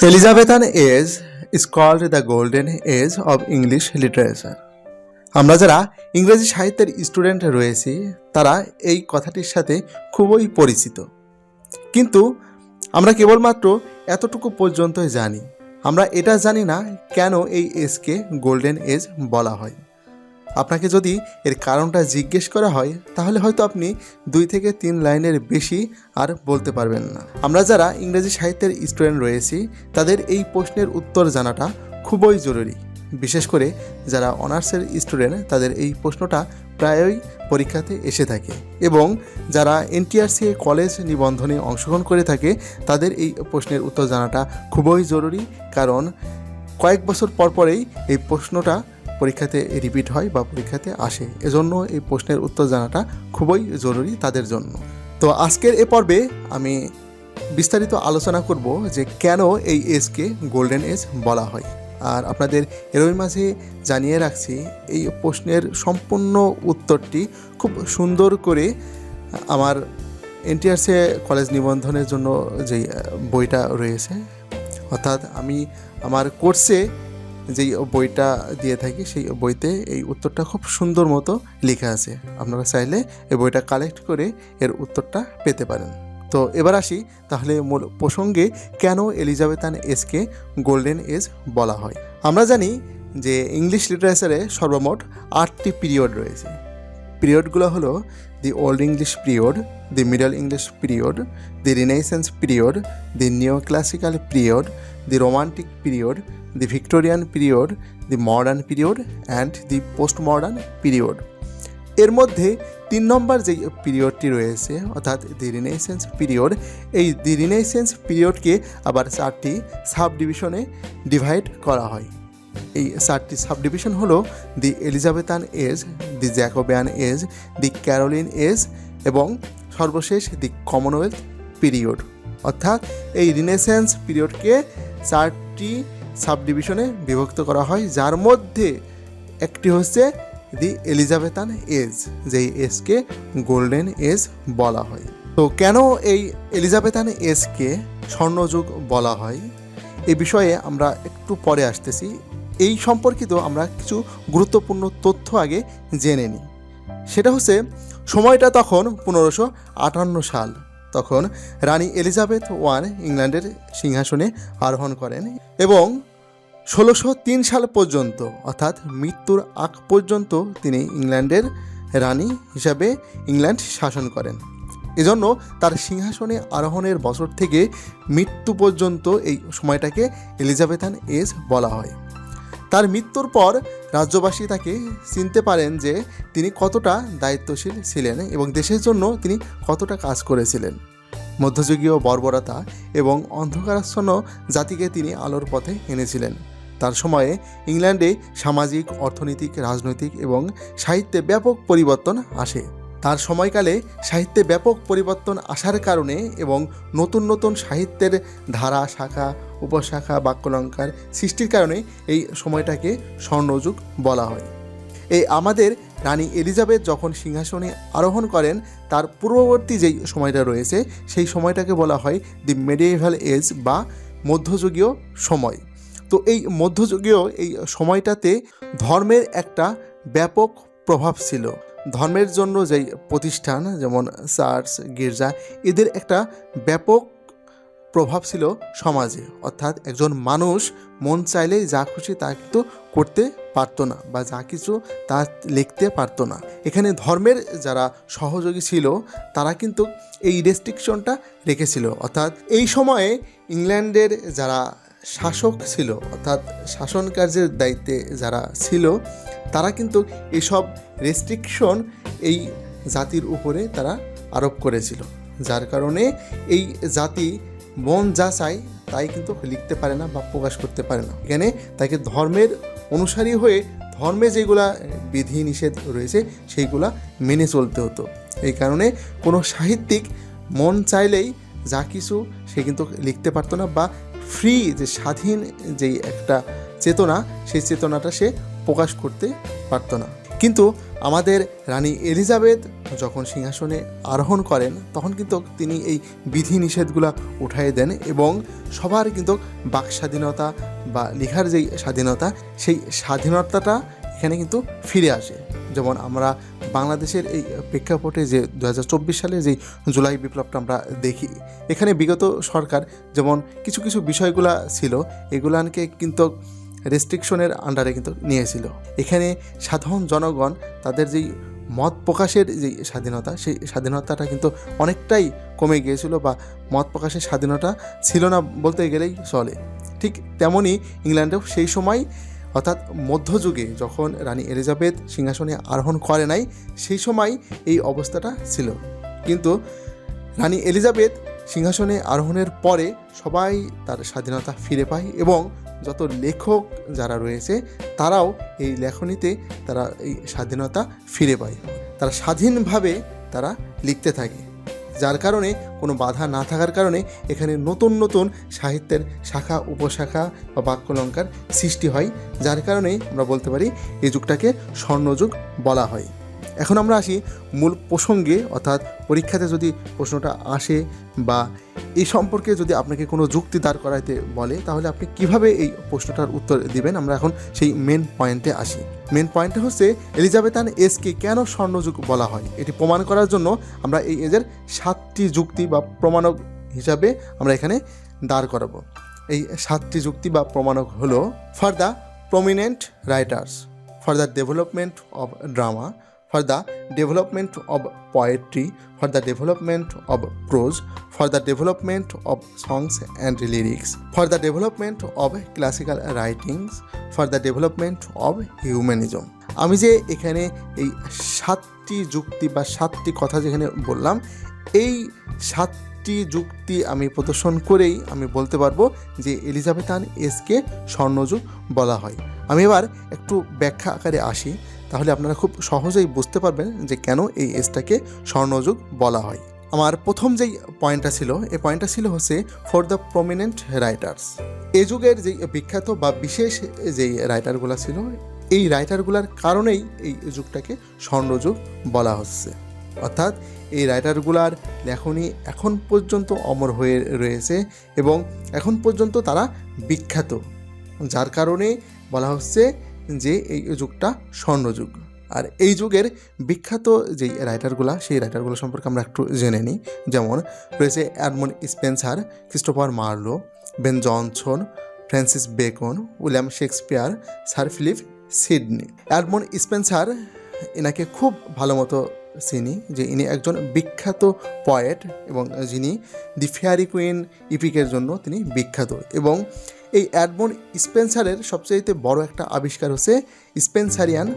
Elizabethan age is called the golden age of English literature. আমরা যারা ইংরেজি সাহিত্যের স্টুডেন্ট রয়েছি তারা এই কথাটির সাথে খুবই পরিচিত, কিন্তু আমরা কেবলমাত্র এতটুকু পর্যন্তই জানি। আমরা এটা জানি না কেন এই এজকে গোল্ডেন এজ বলা হয়। আপনাকে যদি এর কারণটা জিজ্ঞেস করা হয় তাহলে হয়তো আপনি 2 থেকে 3 লাইনের বেশি আর বলতে পারবেন না। আমরা যারা ইংরেজি সাহিত্যের স্টুডেন্ট রয়েছি তাদের এই প্রশ্নের উত্তর জানাটা খুবই জরুরি। বিশেষ করে যারা অনার্সের স্টুডেন্ট তাদের এই প্রশ্নটা প্রায়ই পরীক্ষাতে এসে থাকে, এবং যারা এনটিআরসি কলেজ নিবন্ধনে অংশগ্রহণ করে থাকে তাদের এই প্রশ্নের উত্তর জানাটা খুবই জরুরি, কারণ কয়েক বছর পরেই এই প্রশ্নটা পরীক্ষাতে রিপিট হয় বা পরীক্ষাতে আসে। এজন্য এই প্রশ্নের উত্তর জানাটা খুবই জরুরি তাদের জন্য। তো আজকের এ পর্বে আমি বিস্তারিত আলোচনা করব যে কেন এই এজকে গোল্ডেন এজ বলা হয়। আর আপনাদের এরই মাঝে জানিয়ে রাখছি এই প্রশ্নের সম্পূর্ণ উত্তরটি খুব সুন্দর করে আমার এনটিআরসি কলেজ নিবন্ধনের জন্য যেই বইটা রয়েছে, অর্থাৎ আমি আমার কোর্সে যেই বইটা দিয়ে থাকি সেই বইতে এই উত্তরটা খুব সুন্দর মতো লেখা আছে। আপনারা চাইলে এই বইটা কালেক্ট করে এর উত্তরটা পেতে পারেন। তো এবার আসি তাহলে মূল প্রসঙ্গে, কেন এলিজাবেথান এজকে গোল্ডেন এজ বলা হয়। আমরা জানি যে ইংলিশ লিটারেচারে সর্বমোট 8টি পিরিয়ড রয়েছে। পিরিয়ডগুলো হলো the old English period, the middle English period, the রিনেসেন্স period, দি নিও classical period, the romantic period, the Victorian period, the modern period and the post modern period. এর মধ্যে 3 নম্বর যেই পিরিয়ডটি রয়েছে অর্থাৎ দি রিনেসেন্স পিরিয়ড, এই দি রিনেসেন্স পিরিয়ডকে আবার 4টি সাব ডিভিশনে ডিভাইড করা হয়। এই 4টি সাব ডিভিশন হলো দি এলিজাবেথান এজ, দি জ্যাকোবিয়ান এজ, দি ক্যারোলিন এজ এবং সর্বশেষ দি কমনওয়েলথ পিরিয়ড। অর্থাৎ এই রিনেসেন্স পিরিয়ডকে 4টি সাব ডিভিশনে বিভক্ত করা হয়, যার মধ্যে একটি হচ্ছে দি এলিজাবেথান এজ, যেই এজকে গোল্ডেন এজ বলা হয়। তো কেন এই এলিজাবেথান এজকে স্বর্ণযুগ বলা হয় এ বিষয়ে আমরা একটু পরে আসতেছি। এই সম্পর্কিত আমরা কিছু গুরুত্বপূর্ণ তথ্য আগে জেনে নিই। সেটা হচ্ছে সময়টা তখন 1558 সাল। তখন রানী এলিজাবেথ I ইংল্যান্ডের সিংহাসনে আরোহণ করেন এবং 1603 সাল পর্যন্ত অর্থাৎ মৃত্যুর আগ পর্যন্ত তিনি ইংল্যান্ডের রানী হিসাবে ইংল্যান্ড শাসন করেন। এজন্য তার সিংহাসনে আরোহণের বছর থেকে মৃত্যু পর্যন্ত এই সময়টাকে এলিজাবেথান এজ বলা হয়। তার মৃত্যুর পর রাজ্যবাসী তাকে চিনতে পারেন যে তিনি কতটা দায়িত্বশীল ছিলেন এবং দেশের জন্য তিনি কতটা কাজ করেছিলেন। মধ্যযুগীয় বর্বরতা এবং অন্ধকারাচ্ছন্ন জাতিকে তিনি আলোর পথে এনেছিলেন। তার সময়ে ইংল্যান্ডে সামাজিক, অর্থনৈতিক, রাজনৈতিক এবং সাহিত্যে ব্যাপক পরিবর্তন আসে। তার সময়কালে সাহিত্যে ব্যাপক পরিবর্তন আসার কারণে এবং নতুন নতুন সাহিত্যের ধারা, শাখা, উপশাখা, বাক্যালঙ্কার সৃষ্টির কারণে এই সময়টাকে স্বর্ণযুগ বলা হয়। এই আমাদের রানী এলিজাবেথ যখন সিংহাসনে আরোহণ করেন তার পূর্ববর্তী যেই সময়টা রয়েছে সেই সময়টাকে বলা হয় দি মেডিয়েভাল এজ বা মধ্যযুগীয় সময়। তো এই মধ্যযুগীয় এই সময়টাতে ধর্মের একটা ব্যাপক প্রভাব ছিল। ধর্মের জন্য যেই প্রতিষ্ঠান যেমন চার্চ, গির্জা, এদের একটা ব্যাপক প্রভাব ছিল সমাজে। অর্থাৎ একজন মানুষ মন চাইলে যা খুশি তা কিন্তু করতে পারতো না বা যা কিছু তা লিখতে পারতো না। এখানে ধর্মের যারা সহযোগী ছিল তারা কিন্তু এই রেস্ট্রিকশনটা রেখেছিল। অর্থাৎ এই সময়ে ইংল্যান্ডের যারা শাসক ছিল অর্থাৎ শাসন কার্যের দায়িত্বে যারা ছিল তারা কিন্তু এসব রেস্ট্রিকশন এই জাতির উপরে তারা আরোপ করেছিল, যার কারণে এই জাতি মন যা চায় তাই কিন্তু লিখতে পারে না বা প্রকাশ করতে পারে না। এখানে তাকে ধর্মের অনুসারী হয়ে ধর্মে যেগুলা বিধি নিষেধ রয়েছে সেইগুলা মেনে চলতে হতো। এই কারণে কোনো সাহিত্যিক মন চাইলেই যা কিছু সে কিন্তু লিখতে পারতো না বা ফ্রি যে স্বাধীন যেই একটা চেতনা সেই চেতনাটা সে প্রকাশ করতে পারতো না। কিন্তু আমাদের রানী এলিজাবেথ যখন সিংহাসনে আরোহণ করেন তখন কিন্তু তিনি এই বিধিনিষেধগুলো উঠাই দেন এবং সবার কিন্তু বাক স্বাধীনতা বা লেখার যেই স্বাধীনতা সেই স্বাধীনতাটা এখানে কিন্তু ফিরে আসে। যেমন আমরা বাংলাদেশের এই প্রেক্ষাপটে যে 2024 সালে যেই জুলাই বিপ্লবটা আমরা দেখি, এখানে বিগত সরকার যেমন কিছু কিছু বিষয়গুলা ছিল এগুলাকে কিন্তু রেস্ট্রিকশনের আন্ডারে কিন্তু নিয়েছিল। এখানে সাধারণ জনগণ তাদের যেই মত প্রকাশের যে স্বাধীনতা সেই স্বাধীনতাটা কিন্তু অনেকটাই কমে গিয়েছিল বা মত প্রকাশের স্বাধীনতা ছিল না বলতে গেলেই চলে। ঠিক তেমনই ইংল্যান্ডেও সেই সময় অর্থাৎ মধ্যযুগে যখন রানী এলিজাবেথ সিংহাসনে আরোহণ করে নাই সেই সময় এই অবস্থাটা ছিল। কিন্তু রানী এলিজাবেথ সিংহাসনে আরোহণের পরে সবাই তার স্বাধীনতা ফিরে পায় এবং যত লেখক যারা রয়েছে তারাও এই লেখনীতে তারা এই স্বাধীনতা ফিরে পায়। তারা স্বাধীনভাবে তারা লিখতে থাকে, যার কারণে কোনো বাধা না থাকার কারণে এখানে নতুন নতুন সাহিত্যের শাখা উপশাখা বা বাক্যালঙ্কার সৃষ্টি হয়, যার কারণে আমরা বলতে পারি এই যুগটাকে স্বর্ণযুগ বলা হয়। এখন আমরা আসি মূল প্রসঙ্গে, অর্থাৎ পরীক্ষাতে যদি প্রশ্নটা আসে বা এই সম্পর্কে যদি আপনাকে কোনো যুক্তি দাঁড় করাইতে বলে তাহলে আপনি কিভাবে এই প্রশ্নটার উত্তর দিবেন। আমরা এখন সেই মেন পয়েন্টে আসি। মেন পয়েন্টটা হচ্ছে এলিজাবেথান এজকে কেন স্বর্ণযুগ বলা হয়। এটি প্রমাণ করার জন্য আমরা এই এজের 7টি যুক্তি বা প্রমাণক হিসাবে আমরা এখানে দাঁড় করাবো। এই 7টি যুক্তি বা প্রমাণক হলো: for the prominent writers, for the development of drama, for the development of poetry, for the development of prose, for the development of songs and lyrics, for the development of classical writings, for the development of humanism. আমি যে এখানে এই 7টি যুক্তি বা 7টি কথা যেখানে বললাম, এই 7টি যুক্তি আমি প্রদর্শন করেই আমি বলতে পারবো যে এলিজাবেথান এজকে স্বর্ণযুগ বলা হয়। আমি এবার একটু ব্যাখ্যা আকারে আসি, তাহলে আপনারা খুব সহজেই বুঝতে পারবেন যে কেন এই এজটাকে স্বর্ণযুগ বলা হয়। আমার প্রথম যেই পয়েন্টটা ছিল, এই পয়েন্টটা ছিল হচ্ছে ফর দ্য প্রমিনেন্ট রাইটার্স। এই যুগের যেই বিখ্যাত বা বিশেষ যেই রাইটারগুলো ছিল, এই রাইটারগুলোর কারণেই এই যুগটাকে স্বর্ণযুগ বলা হচ্ছে। অর্থাৎ এই রাইটারগুলার লেখনী এখন পর্যন্ত অমর হয়ে রয়েছে এবং এখন পর্যন্ত তারা বিখ্যাত, যার কারণে বলা হচ্ছে যে এই যুগটা স্বর্ণযুগ। আর এই যুগের বিখ্যাত যেই রাইটারগুলা, সেই রাইটারগুলো সম্পর্কে আমরা একটু জেনে নিই। যেমন রয়েছে Edmund Spencer, Christopher Marlowe, Ben Jonson, Francis Bacon, William Shakespeare, sir Philip Sydney. Edmund Spencer, এনাকে খুব ভালো মতো চিনি যে ইনি একজন বিখ্যাত পয়েট এবং যিনি দি ফেয়ারি কুইন ইপিকের জন্য তিনি বিখ্যাত। এবং এই এডমন্ড স্পেন্সারের সবচাইতে বড় একটা আবিষ্কার হচ্ছে স্পেন্সারিয়ান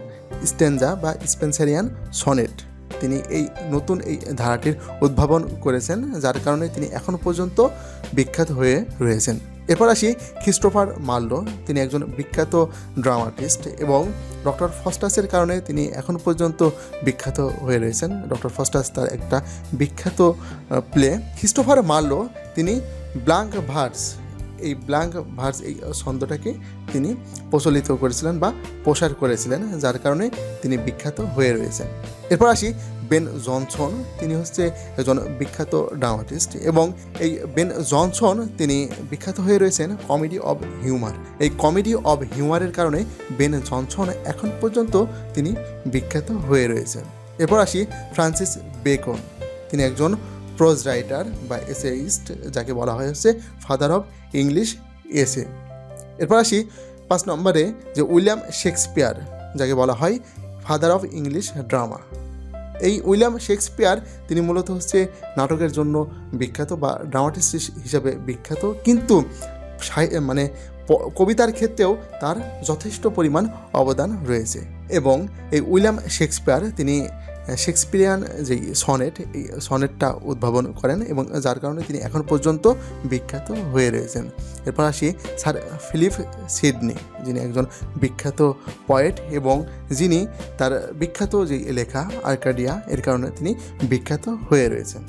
স্ট্যাঞ্জা বা স্পেন্সারিয়ান সনেট। তিনি এই নতুন এই ধারাটির উদ্ভাবন করেছেন, যার কারণে তিনি এখনও পর্যন্ত বিখ্যাত হয়ে রয়েছেন। এরপর আসি ক্রিস্টোফার মার্লো। তিনি একজন বিখ্যাত ড্রামাটিস্ট এবং ডক্টর ফস্টাসের কারণে তিনি এখন পর্যন্ত বিখ্যাত হয়ে রয়েছেন। ডক্টর ফস্টাস তার একটা বিখ্যাত প্লে। ক্রিস্টোফার মার্লো তিনি ব্ল্যাঙ্ক ভার্স, এই ব্ল্যাঙ্ক ভার্স এই ছন্দটাকে তিনি প্রচলিত করেছিলেন বা প্রসার করেছিলেন, যার কারণে তিনি বিখ্যাত হয়ে রয়েছেন। এরপর আসি বেন জনসন। তিনি হচ্ছে একজন বিখ্যাত ড্রামাটিস্ট এবং এই বেন জনসন তিনি বিখ্যাত হয়ে রয়েছেন কমেডি অব হিউমার। এই কমেডি অব হিউমারের কারণে বেন জনসন এখন পর্যন্ত তিনি বিখ্যাত হয়ে রয়েছেন। এরপর আসি ফ্রান্সিস বেকন। তিনি একজন প্রোজ রাইটার বা এসেইস্ট, যাকে বলা হয় হচ্ছে ফাদার অফ ইংলিশ এসে। এরপর আসি 5 নম্বরে যে উইলিয়াম শেক্সপিয়ার, যাকে বলা হয় ফাদার অফ ইংলিশ ড্রামা। এই উইলিয়াম শেক্সপিয়ার তিনি মূলত হচ্ছে নাটকের জন্য বিখ্যাত বা ড্রামাটিস্ট হিসাবে বিখ্যাত, কিন্তু মানে কবিতার ক্ষেত্রেও তার যথেষ্ট পরিমাণ অবদান রয়েছে। এবং এই উইলিয়াম শেক্সপিয়ার তিনি শেক্সপিয়ারিয়ান যেই সনেট, এই সনেটটা উদ্ভাবন করেন এবং যার কারণে তিনি এখন পর্যন্ত বিখ্যাত হয়ে রয়েছেন। এরপর আসি স্যার ফিলিপ সিডনি, যিনি একজন বিখ্যাত পয়েট এবং যিনি তার বিখ্যাত যে লেখা আর্কাডিয়া এর কারণে তিনি বিখ্যাত হয়ে রয়েছেন।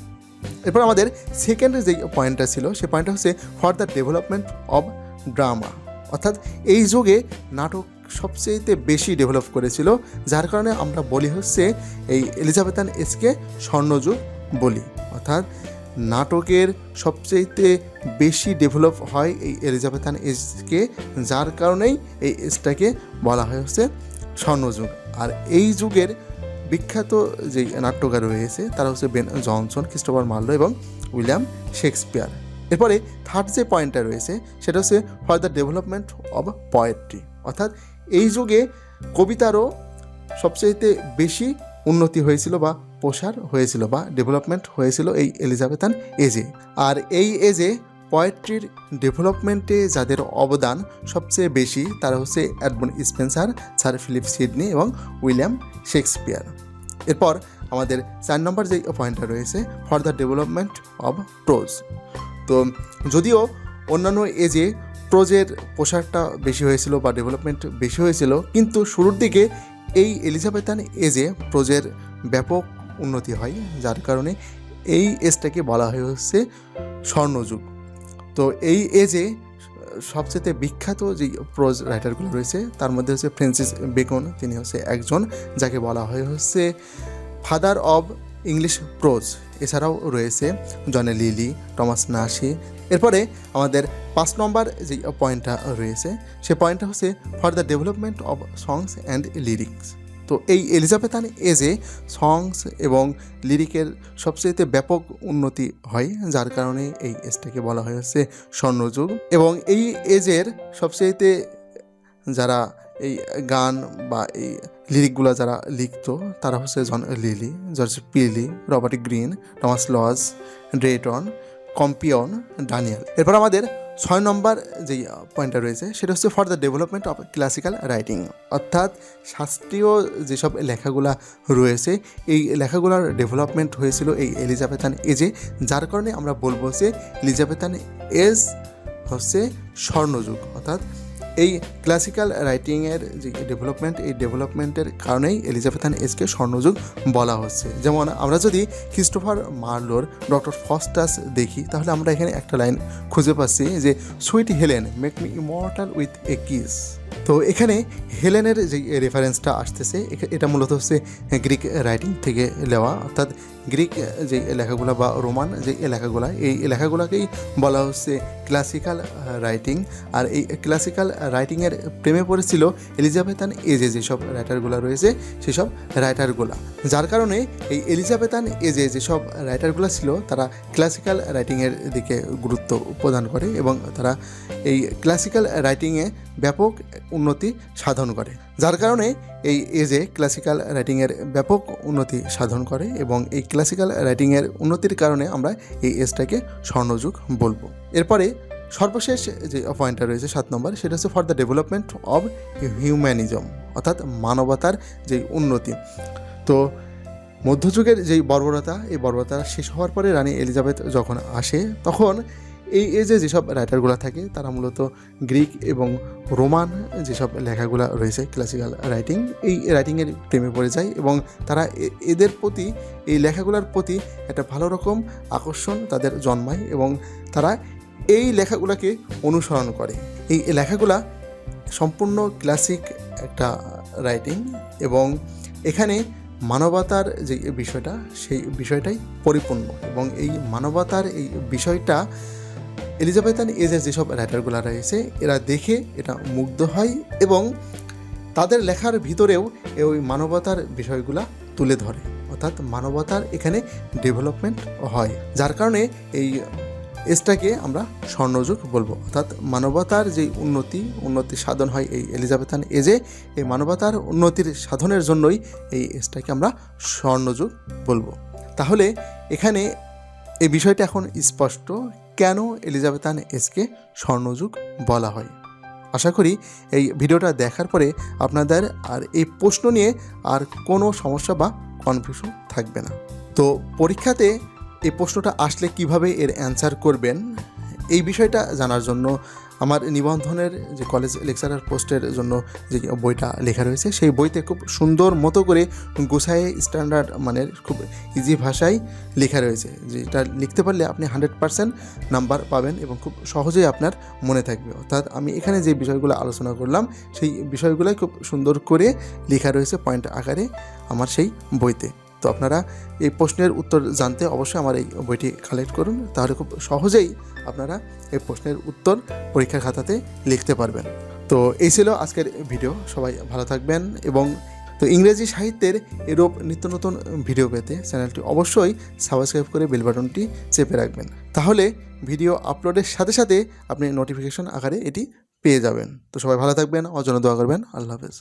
এরপর আমাদের সেকেন্ড যে পয়েন্টটা ছিল, সে পয়েন্টটা হচ্ছে for the development of drama. অর্থাৎ এই যুগে নাটক সবচেয়ে বেশি ডেভেলপ করেছিল, যার কারণে আমরা বলি হচ্ছে এই এলিজাবেথান এজকে স্বর্ণযুগ বলি। অর্থাৎ নাটকের সবচেয়ে বেশি ডেভেলপ হয় এই এলিজাবেথান এজকে, যার কারণেই এই এজটাকে বলা হয় হচ্ছে স্বর্ণযুগ। আর এই যুগের বিখ্যাত যে নাট্যকার রয়েছে তারা হচ্ছে বেন জনসন, ক্রিস্টোফার মার্লো এবং উইলিয়াম শেক্সপিয়ার। এরপরে থার্ড যে পয়েন্টটা রয়েছে সেটা হচ্ছে for the development of poetry, অর্থাৎ এই যুগে কবিতারও সবচেয়ে বেশি উন্নতি হয়েছিল বা প্রসার হয়েছিল বা ডেভেলপমেন্ট হয়েছিল এই এলিজাবেথান এজে। আর এই এজে পোয়েট্রির ডেভেলপমেন্টে যাদের অবদান সবচেয়ে বেশি তারা হচ্ছে Edmund Spencer, sir Philip Sydney এবং উইলিয়াম শেক্সপিয়ার। এরপর আমাদের 4 নম্বর যে পয়েন্টটা রয়েছে for the development of pros. তো যদিও অন্যান্য এজে প্রোজের প্রসারটা বেশি হয়েছিল বা ডেভেলপমেন্ট বেশি হয়েছিল, কিন্তু শুরুর দিকে এই এলিজাবেথান এজে প্রোজের ব্যাপক উন্নতি হয়, যার কারণে এই এজটাকে বলা হয় হচ্ছে স্বর্ণযুগ। তো এই এজে সবচেয়ে বিখ্যাত যে প্রোজ রাইটারগুলো রয়েছে তার মধ্যে হচ্ছে ফ্রান্সিস বেকন, তিনি হচ্ছে একজন যাকে বলা হয় হচ্ছে ফাদার অব ইংলিশ প্রোজ। এছাড়াও রয়েছে জন লিলি, টমাস নাশি। এরপরে আমাদের 5 নম্বর যে পয়েন্টটা রয়েছে সে পয়েন্টটা হচ্ছে for the development of songs and lyrics. তো এই এলিজাবেথান এজে সংস এবং লিরিকের সবচেয়ে ব্যাপক উন্নতি হয়, যার কারণে এই এজটাকে বলা হয় হচ্ছে স্বর্ণযুগ। এবং এই এজের সবচেয়ে যারা এই গান বা এই লিরিকগুলো যারা লিখতো তারা হচ্ছে John Lyly, George Peele, Robert Greene, Thomas Lodge, Drayton, Campion, Daniel. এরপর আমাদের 6 নম্বর যেই পয়েন্টটা রয়েছে সেটা হচ্ছে for the development of classical writing, অর্থাৎ শাস্ত্রীয় যেসব লেখাগুলা রয়েছে এই লেখাগুলোর ডেভেলপমেন্ট হয়েছিল এই এলিজাবেথান এজে, যার কারণে আমরা বলবো যে এলিজাবেথান এজ হচ্ছে স্বর্ণযুগ। অর্থাৎ এই ক্লাসিক্যাল রাইটিংয়ের যে ডেভেলপমেন্ট, এই ডেভেলপমেন্টের কারণেই এলিজাবেথান এজকে স্বর্ণযুগ বলা হচ্ছে। যেমন আমরা যদি ক্রিস্টোফার মার্লোর ডক্টর ফস্টাস দেখি তাহলে আমরা এখানে একটা লাইন খুঁজে পাচ্ছি যে sweet Helen make me immortal with a kiss. তো এখানে হেলেনের যে রেফারেন্সটা আসতেছে এটা মূলত হচ্ছে গ্রিক রাইটিং থেকে নেওয়া, অর্থাৎ গ্রিক যে লেখাগুলো বা রোমান যে লেখাগুলো এই লেখাগুলোকেই বলা হচ্ছে ক্লাসিক্যাল রাইটিং। আর এই ক্লাসিক্যাল রাইটিংয়ের প্রেমে পড়েছিল এলিজাবেথান এজে যেসব রাইটারগুলো রয়েছে সেসব রাইটারগুলো, যার কারণে এই এলিজাবেথান এজে যেসব রাইটারগুলো ছিল তারা ক্লাসিক্যাল রাইটিংয়ের দিকে গুরুত্ব প্রদান করে এবং তারা এই ক্লাসিক্যাল রাইটিংয়ে ব্যাপক উন্নতি সাধন করে, যার কারণে এই এজে ক্লাসিক্যাল রাইটিংয়ের ব্যাপক উন্নতি সাধন করে এবং এই ক্লাসিক্যাল রাইটিংয়ের উন্নতির কারণে আমরা এই এজটাকে স্বর্ণযুগ বলবো। এরপরে সর্বশেষ যে পয়েন্টটা রয়েছে 7 নম্বর সেটা হচ্ছে for the development of humanism, অর্থাৎ মানবতার যে উন্নতি। তো মধ্যযুগের যেই বর্বরতা, এই বর্বরতা শেষ হওয়ার পরে রানী এলিজাবেথ যখন আসে তখন এই এজে যেসব রাইটারগুলো থাকে তারা মূলত গ্রিক এবং রোমান যেসব লেখাগুলো রয়েছে ক্লাসিক্যাল রাইটিং, এই রাইটিংয়ের প্রেমে পড়ে যায় এবং তারা এদের প্রতি, এই লেখাগুলোর প্রতি একটা ভালো রকম আকর্ষণ তাদের জন্মায় এবং তারা এই লেখাগুলোকে অনুসরণ করে। এই লেখাগুলা সম্পূর্ণ ক্লাসিক একটা রাইটিং এবং এখানে মানবতার যে বিষয়টা সেই বিষয়টাই পরিপূর্ণ এবং এই মানবতার এই বিষয়টা এলিজাবেথান এজের যেসব রাইটারগুলো রয়েছে এরা দেখে এটা মুগ্ধ হয় এবং তাদের লেখার ভিতরেও ওই মানবতার বিষয়গুলা তুলে ধরে, অর্থাৎ মানবতার এখানে ডেভেলপমেন্ট হয়, যার কারণে এই এজটাকে আমরা স্বর্ণযুগ বলবো। অর্থাৎ মানবতার যে উন্নতি সাধন হয় এই এলিজাবেথান এজে, এই মানবতার উন্নতির সাধনের জন্যই এই এজটাকে আমরা স্বর্ণযুগ বলবো। তাহলে এখানে এই বিষয়টা এখন স্পষ্ট কেন এলিজাবেথান এজকে স্বর্ণযুগ বলা হয়। আশা করি এই ভিডিওটা দেখার পরে আপনাদের আর এই প্রশ্ন নিয়ে আর কোনো সমস্যা বা কনফিউশন থাকবে না। তো পরীক্ষাতে এই প্রশ্নটা আসলে কিভাবে এর অ্যান্সার করবেন এই বিষয়টা জানার জন্য আমার নিবন্ধনের যে কলেজ লেকচারার পোস্টের জন্য যে বইটা লেখা রয়েছে সেই বইতে খুব সুন্দর মতো করে গোছায়ে স্ট্যান্ডার্ড মানের খুব ইজি ভাষায় লেখা রয়েছে, যেটা লিখতে পারলে আপনি 100% নাম্বার পাবেন এবং খুব সহজেই আপনার মনে থাকবে। অর্থাৎ আমি এখানে যে বিষয়গুলো আলোচনা করলাম সেই বিষয়গুলোই খুব সুন্দর করে লেখা রয়েছে পয়েন্ট আকারে আমার সেই বইতে। তো আপনারা এই প্রশ্নের উত্তর জানতে অবশ্যই আমার এই বইটি কালেক্ট করুন, তাহলে খুব সহজেই আপনারা এই প্রশ্নের উত্তর পরীক্ষার খাতাতে লিখতে পারবেন। তো এই ছিল আজকের ভিডিও, সবাই ভালো থাকবেন। এবং তো ইংরেজি সাহিত্যের এরূপ নিত্য নতুন ভিডিও পেতে চ্যানেলটি অবশ্যই সাবস্ক্রাইব করে বেল বাটনটি চেপে রাখবেন, তাহলে ভিডিও আপলোডের সাথে সাথে আপনি নোটিফিকেশন আকারে এটি পেয়ে যাবেন। তো সবাই ভালো থাকবেন, আমার জন্য দোয়া করবেন। আল্লাহ হাফেজ।